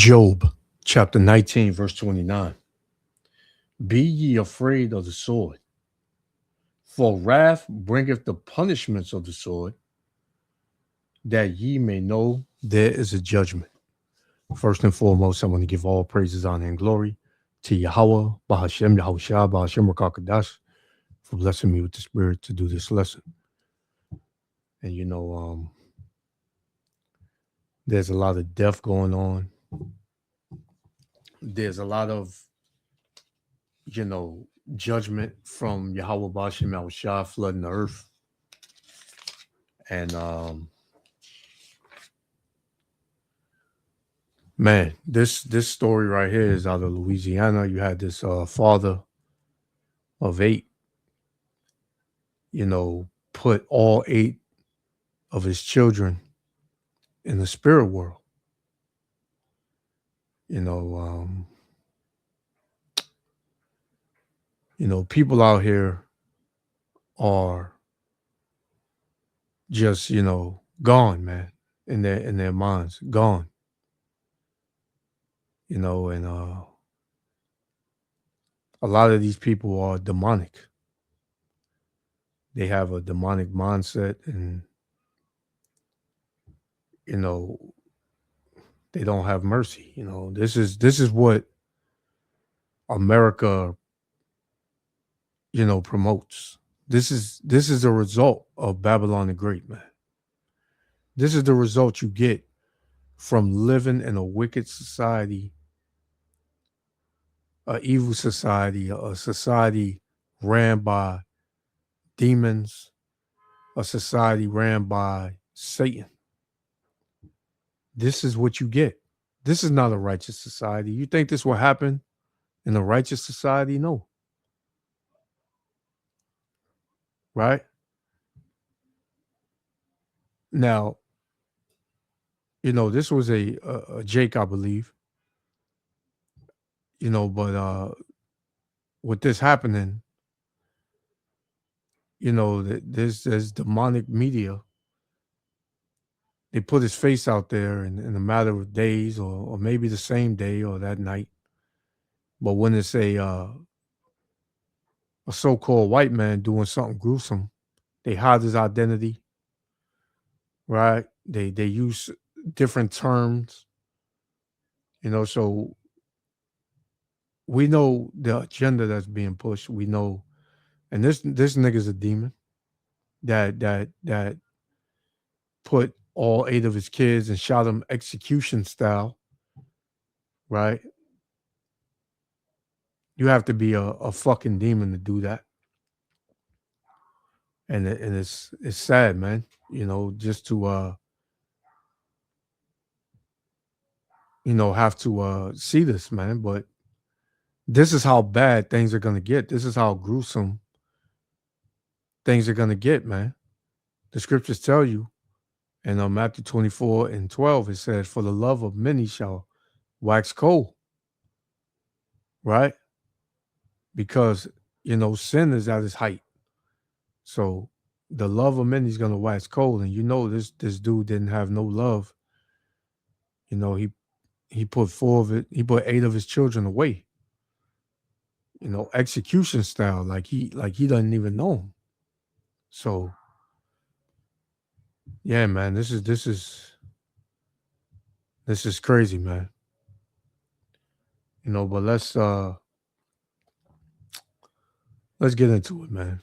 Job chapter 19, verse 29. Be ye afraid of the sword, for wrath bringeth the punishments of the sword, that ye may know there is a judgment. First and foremost, I want to give all praises, honor, and glory to Yahweh, Bahashem, Yahushua, Bahashem Rakakadash, for blessing me with the spirit to do this lesson. And there's a lot of death going on. There's a lot of, judgment from Yahweh, Bahashem, Yahushua, flooding the earth. And man, this story right here is out of Louisiana. You had this father of 8, put all 8 of his children in the spirit world. People out here are just, gone, man, in their minds, gone. And a lot of these people are demonic. They have a demonic mindset, and they don't have mercy. This is what America, promotes. This is a result of Babylon the Great, man. This is the result you get from living in a wicked society, an evil society, a society ran by demons, a society ran by Satan. This is what you get. This is not a righteous society. You think this will happen in a righteous society? No. Right? Now, this was a Jake, I believe. But with this happening, there's demonic media. They put his face out there in a matter of days, or maybe the same day or that night. But when it's a so-called white man doing something gruesome, they hide his identity, right? They use different terms, so we know the agenda that's being pushed. We know, and this nigga's a demon that put all 8 of his kids and shot them execution style, right? You have to be a fucking demon to do that. And it's sad, man, just to have to see this, man. But this is how bad things are going to get. This is how gruesome things are going to get, man. The scriptures tell you, and Matthew 24:12, it says, for the love of many shall wax cold, right? Because, sin is at its height. So the love of many is going to wax cold. And this dude didn't have no love. He put 8 of his children away. Execution style, like he doesn't even know him. So yeah, man, this is crazy, man. But let's get into it, man.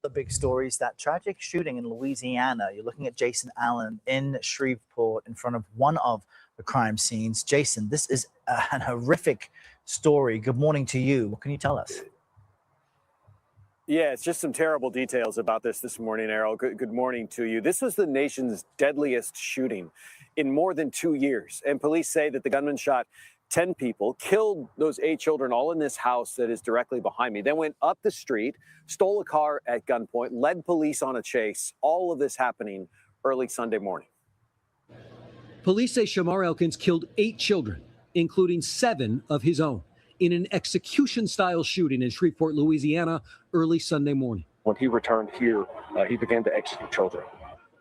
The big stories, that tragic shooting in Louisiana. You're looking at Jason Allen in Shreveport in front of one of the crime scenes. Jason, this is an horrific story. Good morning to you. What can you tell us? Yeah, it's just some terrible details about this morning, Errol. Good morning to you. This was the nation's deadliest shooting in more than 2 years. And police say that the gunman shot 10 people, killed those 8 children, all in this house that is directly behind me, then went up the street, stole a car at gunpoint, led police on a chase. All of this happening early Sunday morning. Police say Shamar Elkins killed 8 children, including 7 of his own, in an execution-style shooting in Shreveport, Louisiana, early Sunday morning. When he returned here, he began to execute children.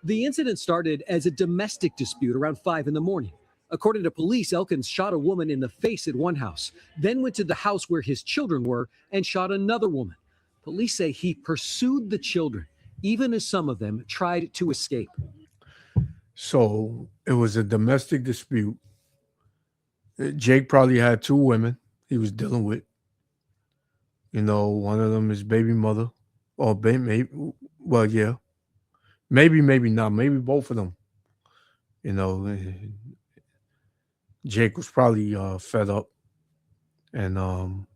The incident started as a domestic dispute around 5 in the morning. According to police, Elkins shot a woman in the face at one house, then went to the house where his children were and shot another woman. Police say he pursued the children, even as some of them tried to escape. So it was a domestic dispute. Jake probably had two women he was dealing with. You know, one of them is baby mother, or maybe, well, yeah, maybe not, maybe both of them. You know, Jake was probably fed up, and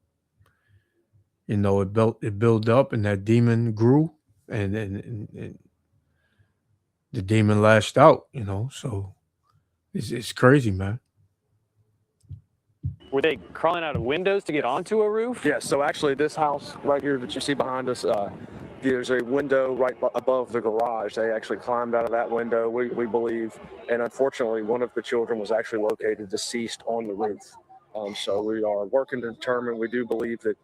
you know, it built up, and that demon grew, and the demon lashed out. You know, so it's crazy, man. Were they crawling out of windows to get onto a roof? Yeah, so actually this house right here that you see behind us, there's a window right above the garage. They actually climbed out of that window, we believe, and unfortunately one of the children was actually located deceased on the roof. So we are working to determine, we do believe that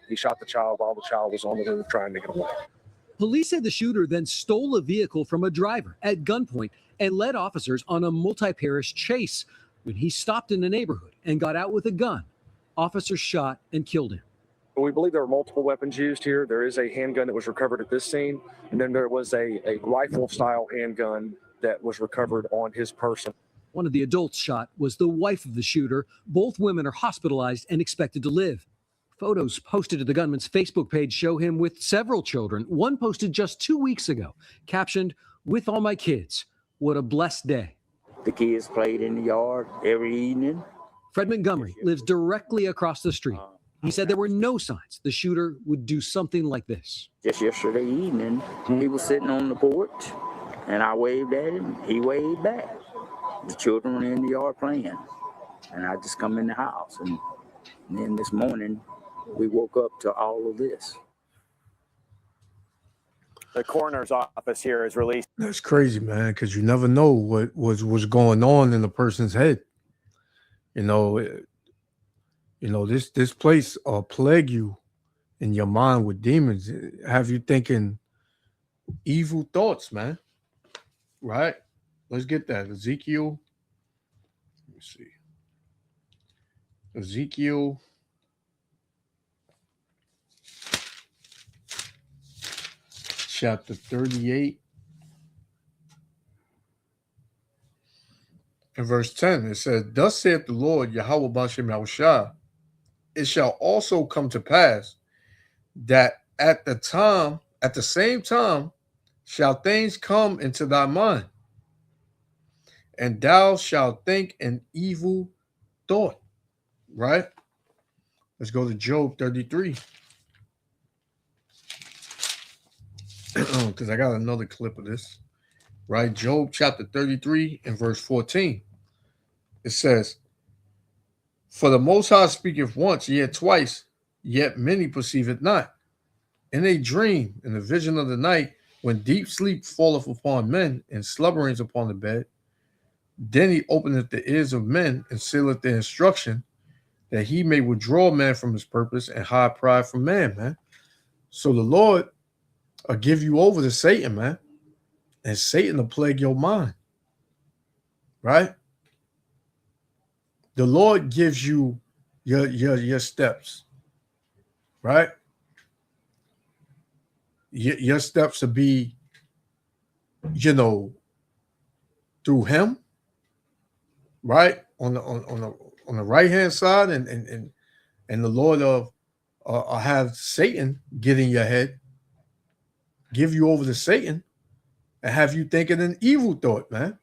he shot the child while the child was on the roof trying to get away. Police said the shooter then stole a vehicle from a driver at gunpoint and led officers on a multi-parish chase. When he stopped in the neighborhood and got out with a gun, officers shot and killed him. We believe there were multiple weapons used here. There is a handgun that was recovered at this scene, and then there was a rifle-style handgun that was recovered on his person. One of the adults shot was the wife of the shooter. Both women are hospitalized and expected to live. Photos posted to the gunman's Facebook page show him with several children. One posted just 2 weeks ago, captioned, "With all my kids, what a blessed day." The kids played in the yard every evening. Fred Montgomery lives directly across the street. He said there were no signs the shooter would do something like this. Just yesterday evening, he was sitting on the porch, and I waved at him. He waved back. The children were in the yard playing, and I just come in the house. And then this morning, we woke up to all of this. The coroner's office here has released. That's crazy, man, because you never know what was going on in the person's head. You know, this place plague you in your mind with demons, have you thinking evil thoughts, man. Right? Let's get that. Ezekiel. Let me see. Ezekiel. Chapter 38 and verse 10, it says, "Thus saith the Lord Yahweh Bashem Yahushua, it shall also come to pass that at the same time shall things come into thy mind, and thou shalt think an evil thought." Right? Let's go to Job 33. Because I got another clip of this, right? Job chapter 33 and verse 14. It says, "For the Most High speaketh once, yet twice, yet many perceive it not. In a dream, in the vision of the night, when deep sleep falleth upon men, and slumberings upon the bed, then he openeth the ears of men, and sealeth their instruction, that he may withdraw man from his purpose, and hide pride from man." So the Lord will give you over to Satan, man. And Satan will plague your mind. Right? The Lord gives you your steps. Right? Your steps will be, through him. Right? On the right hand side, and the Lord will have Satan get in your head, give you over to Satan, and have you thinking an evil thought, man.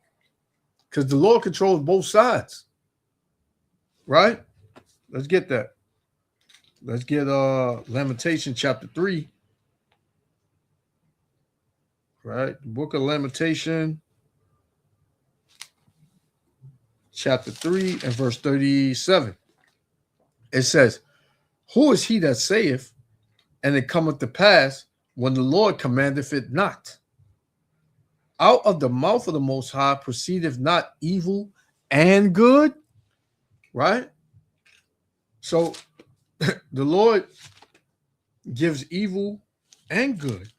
Because the Lord controls both sides. Right? Let's get that. Let's get Lamentation chapter 3. Right? The book of Lamentation chapter 3 and verse 37. It says, "Who is he that saith, and it cometh to pass, when the Lord commandeth it not? Out of the mouth of the Most High proceedeth not evil and good." Right? So the Lord gives evil and good.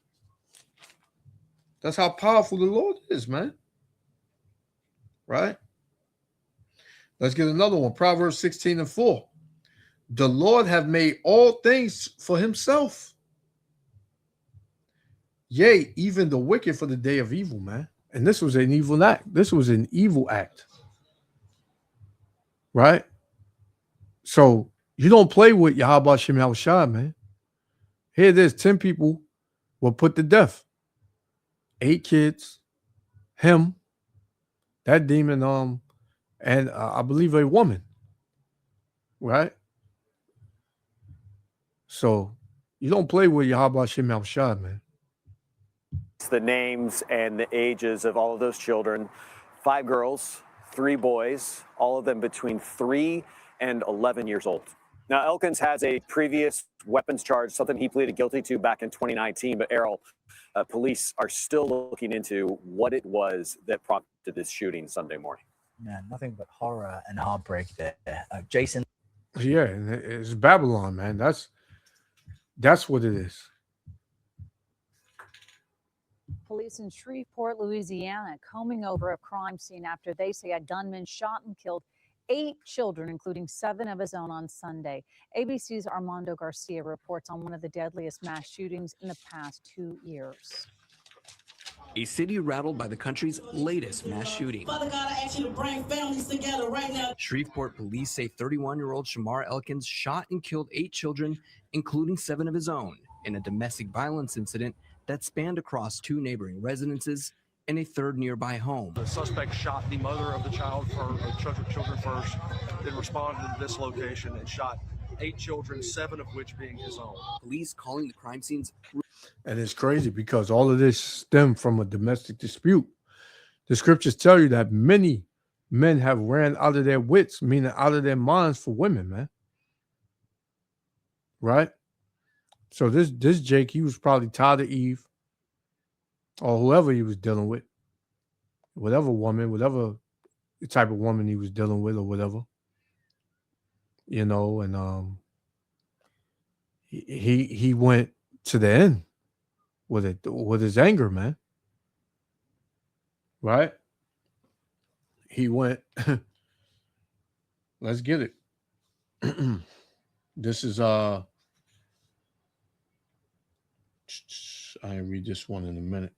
That's how powerful the Lord is, man. Right? Let's get another one. Proverbs 16:4. The Lord have made all things for himself. Yea, even the wicked for the day of evil, man. And this was an evil act. This was an evil act. Right? So you don't play with Yahweh Shem Yahushua, man. Here it is, 10 people were put to death. 8 kids, him, that demon, and I believe a woman. Right? So you don't play with Yahweh Shem Yahushua, man. The names and the ages of all of those children, 5 girls, 3 boys, all of them between 3 and 11 years old. Now, Elkins has a previous weapons charge, something he pleaded guilty to back in 2019. But Errol, police are still looking into what it was that prompted this shooting Sunday morning. Man, nothing but horror and heartbreak there. Jason. Yeah, it's Babylon, man. That's what it is. Police in Shreveport, Louisiana, combing over a crime scene after they say a gunman shot and killed 8 children, including 7 of his own, on Sunday. ABC's Armando Garcia reports on one of the deadliest mass shootings in the past 2 years. A city rattled by the country's latest mass shooting. Father God, I ask you to bring families together right now. Shreveport police say 31-year-old Shamar Elkins shot and killed 8 children, including 7 of his own, in a domestic violence incident that spanned across 2 neighboring residences and a 3rd nearby home. The suspect shot the mother of the children first, then responded to this location and shot 8 children, 7 of which being his own. Police calling the crime scenes. And it's crazy because all of this stemmed from a domestic dispute. The scriptures tell you that many men have ran out of their wits, meaning out of their minds for women, man. Right? So this Jake, he was probably tired of Eve or whoever he was dealing with, whatever woman, whatever type of woman he was dealing with or whatever, you know, and he went to the end with his anger, man. Right? He went, let's get it. This is I read this one in a minute.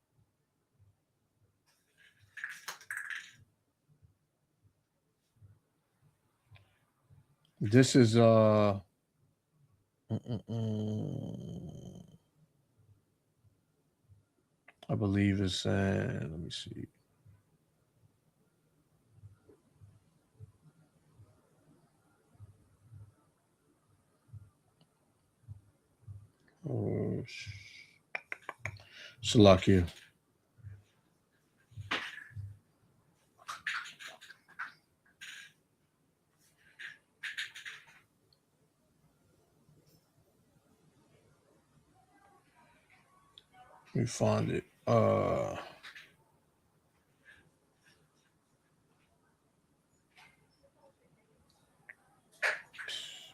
This is I believe it's let me see. Oh, Salakia. Let me find it.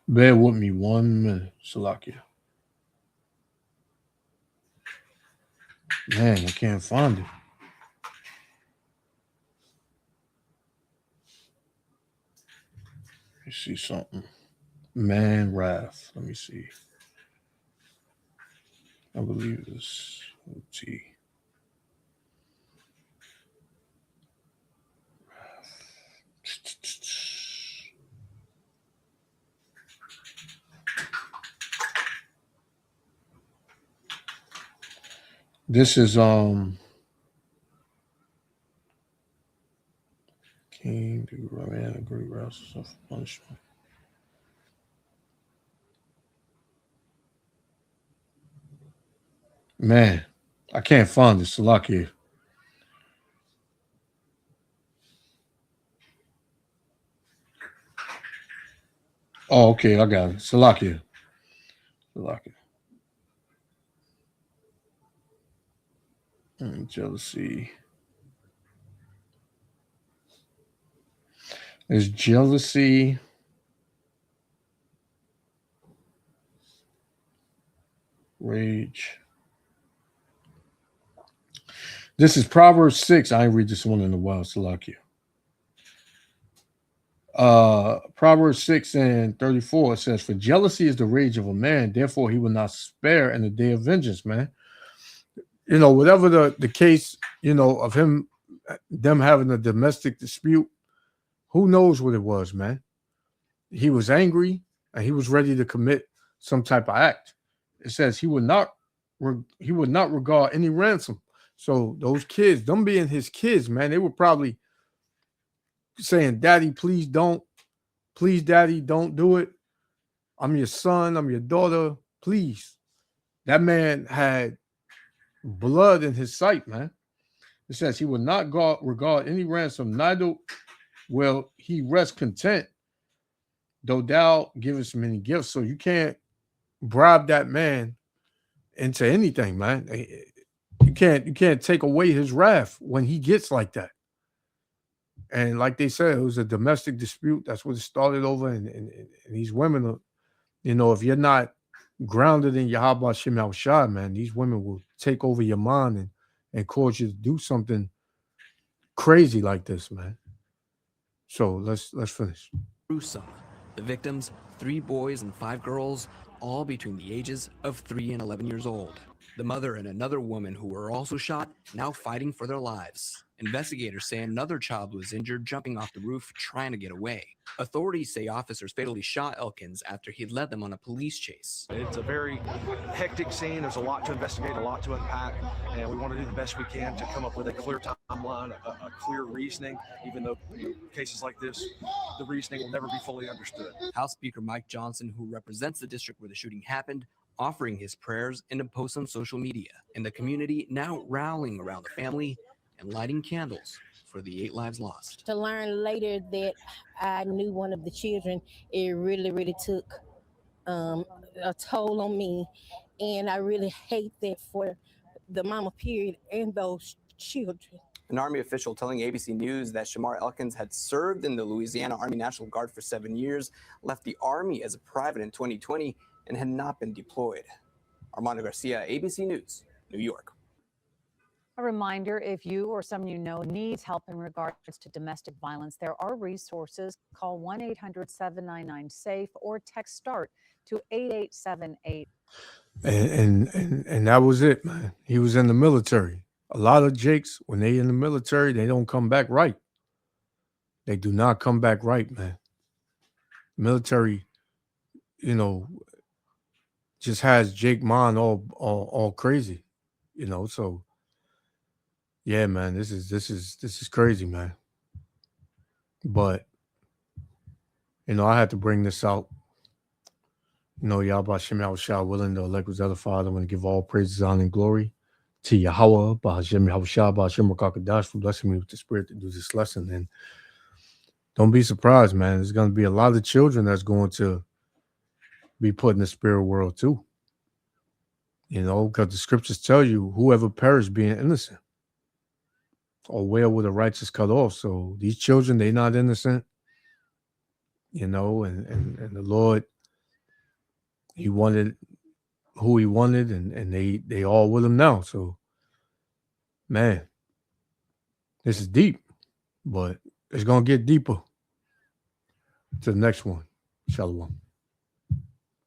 Bear with me 1 minute, Salakia. Man, I can't find it. Let me see something. Man, wrath. Let me see. I believe it's OT. This is King to man a great wrath of punishment. Man, I can't find this. Salakia. Oh, okay, I got it. Salakia. Jealousy. There's jealousy. Rage. This is Proverbs 6. I ain't read this one in a while, Salakia. Proverbs 6 and 34 says, "For jealousy is the rage of a man, therefore he will not spare in the day of vengeance," man. You know, whatever the case, you know, of them having a domestic dispute, who knows what it was, man. He was angry and he was ready to commit some type of act. It says he would not regard any ransom. So those kids, them being his kids, man, they were probably saying, "Daddy, please don't. Please, Daddy, don't do it. I'm your son. I'm your daughter. Please." That man had blood in his sight, man. It says he will not regard any ransom, neither will he rest content, though thou givest many gifts. So you can't bribe that man into anything, man. You can't take away his wrath when he gets like that. And like they said, it was a domestic dispute. That's what it started over. And these women are, you know, if you're not grounded in Yahweh Shem Shah, man, these women will take over your mind and cause you to do something crazy like this, man. So let's finish. Gruesome. The victims, 3 boys and 5 girls, all between the ages of 3 and 11 years old. The mother and another woman who were also shot, now fighting for their lives. Investigators say another child was injured jumping off the roof trying to get away. Authorities say officers fatally shot Elkins after he led them on a police chase. It's a very hectic scene. There's a lot to investigate, a lot to unpack, and we want to do the best we can to come up with a clear timeline, a clear reasoning, even though cases like this, the reasoning will never be fully understood. House Speaker Mike Johnson, who represents the district where the shooting happened, offering his prayers in a post on social media, and the community now rallying around the family and lighting candles for the 8 lives lost. To learn later that I knew one of the children, it really took a toll on me, and I really hate that for the mama period and those children. An Army official telling ABC News that Shamar Elkins had served in the Louisiana Army National Guard for 7 years, left the Army as a private in 2020, and had not been deployed. Armando Garcia, ABC News, New York. A reminder, if you or someone you know needs help in regards to domestic violence, there are resources. Call 1-800-799-SAFE or text START to 8878. And that was it, man. He was in the military. A lot of Jakes, when they in the military, they don't come back right. They do not come back right, man. Military, you know, just has Jake Mon all crazy, you know. So yeah, man, this is crazy, man. But you know, I had to bring this out. You know, Yahweh Shem Shah, willing to elect with other Father. I'm going to give all praises, honor, and glory to Yahweh, Bahashem Yahushua, Bahashem Rakakadash, for blessing me with the spirit to do this lesson. And don't be surprised, man. There's going to be a lot of children that's going to be put in the spirit world too. You know, because the scriptures tell you, whoever perished being innocent, or where will the righteous cut off? So these children, they're not innocent, you know, and the Lord, he wanted who he wanted, and they all with him now. So, man, this is deep, but it's going to get deeper to the next one. Shalom.